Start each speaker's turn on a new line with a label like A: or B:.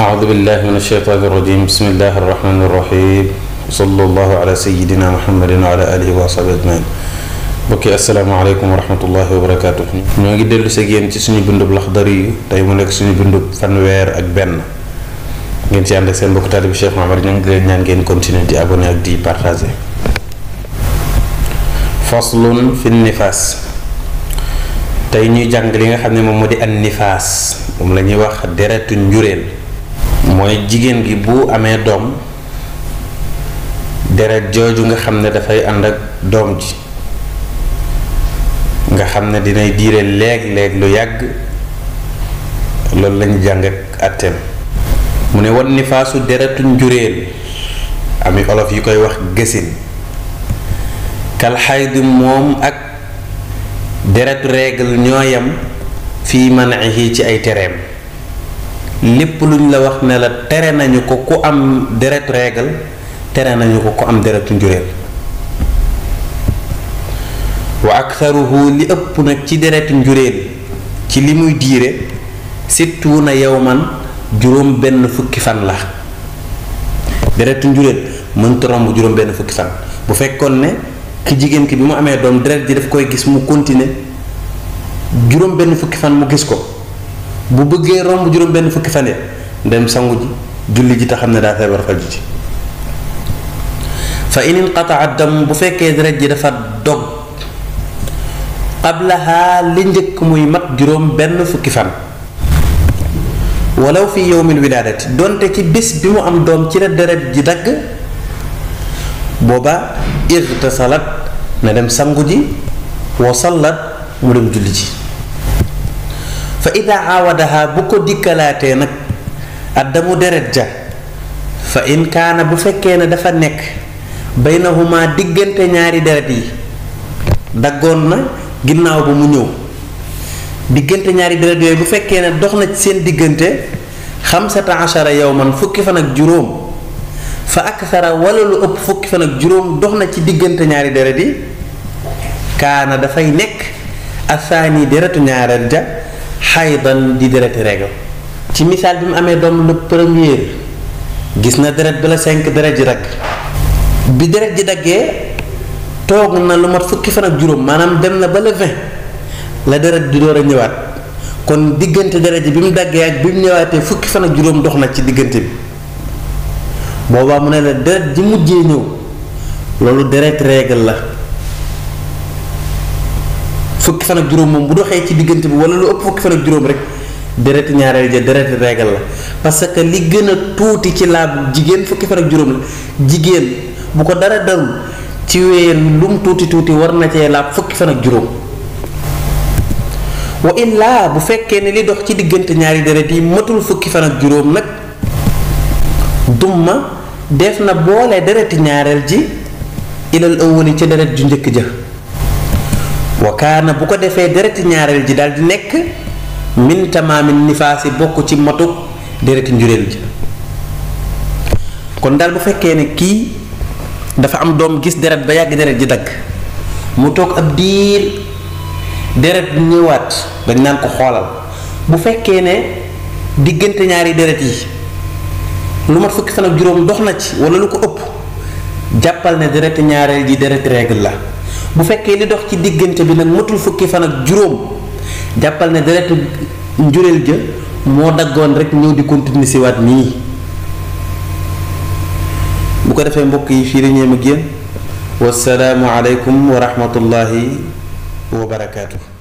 A: أعوذ بالله من الشيطان الرجيم بسم الله الرحمن الرحيم صلى الله على سيدنا محمد وعلى آله وصحبه أجمعين. bokki asalaamaaleykum wa rahmatullahi wa barakaatu. ñoo ngi dellu si yéen ci suñu bindub Laxdari yi tey mu nekk suñu bindub fanweer ak benn ngeen ci ànd ak seen mbokk taalibe Cheikh Mahamad ñoo ngi leen ñaan ngeen continuer di abonné ak di partager. faslun fi nifaas tey ñuy jàng li nga xam ne moom moo di an nifaas moom la ñuy wax deretu njureel mooy jigéen gi bu amee doom deret jooju nga xam ne dafay ànd ak doom ji nga xam ne dinay diire léeg-léeg lu yàgg loolu lañu jàng ak àtteem mu ne wan nifaasu deretu njureel ami olof yi koy wax gësin kal xaydi moom ak deretu règle ñooyam fii manahi ci ay tereem lépp luñ la wax ne la tere nañu ko ku am deretu règle tere nañu ko ku am deretu njureel wa aktharuhu li ëpp nag ci deretu njureel ci li muy diire sittuuna yawman juróom benn fukki fan la deretu njureel mënta romb juróom benn fukki fan bu fekkoon ne ki jigéen ki bi mu amee doom deret ji daf koy gis mu continuer juróom benn fukki fan mu gis ko bu bëggee romb juróom benn fukki fan ya dem sangu ji julli ji te xam ne daa feebar faju ji fa in inqataa dam bu fekkee deret ji dafa dog qablaha li njëkk muy mat juróom benn fukki fan walaw fi yawmil wilaadati donte ci bés bi mu am doom ci la deret ji dagg booba irtasalat na dem sangu ji wa sallat mu dem julli ji fa ida aawadaha bu ko dikkalaatee nag addamu deret ja fa in kaana bu fekkee ne dafa nekk baynahuma diggante ñaari deret yi daggoon na ginnaaw ba mu ñëw diggante ñaari deret yooyu bu fekkee ne dox na ci seen diggante 15 yawman fukki fan ak juróom fa akthara wala lu ëpp fukki fan ak juróom dox na ci diggante ñaari deret yi kaana dafay nekk asaani deretu ñaareel ja xaydan di dereti règle ci misaal bi mu amee doom le premier gis na deret bi la 5 deret ji dagg bi deret ji daggee toog na lu mat fukki fan ak juróom maanaam dem na ba le 20 la deret di door a ñëwaat kon diggante deret ji bi mu daggee ak bi mu ñëwaatee fukki fan ak juróom dox na ci diggante bi boobaa mu ne la deret ji mujjee ñëw loolu deret règle la fukki fan ak juróom moom bu doxee ci diggante bi wala lu ëpp fukki fan ak juróom rek deret ñaareel ja deret règle la parce que li gën a tuuti ci laabu jigéen fukki fan ak juróom la jigéen bu ko dara darul ci wéen lu mu tuuti tuuti war na cee laab fukki fan ak juróom wa illaa bu fekkee ne li dox ci diggante ñaari deret yi matul fukki fan ak juróom nag dumma def na boole dereti ñaareel ji ilal awwali ca deret ju njëkk ja wa kaana bu ko defee dereti ñaareel ji daal di nekk min tamaamin nifaasi bokk ci matuk dereti njureel ji kon daal bu fekkee ne kii dafa am doom gis deret ba yàgg deret ji dagg mu toog ab diir deret ñëwaat dañ naan ko xoolal bu fekkee ne diggante ñaari deret yi lu mat fukki fan ak juróom dox na ci wala lu ko ëpp jàppal ne deret ñaareel ji deret règle la bu fekkee li dox ci diggante bi nag matul fukki fan ak juróom jàppal ne deret njureel ja moo daggoon rek ñëw di continuer si waat nii bu ko defee mbokk yi fii la ñeem ak yéen wasalaamu aleykum wa rahmatullahi wa barakaatu.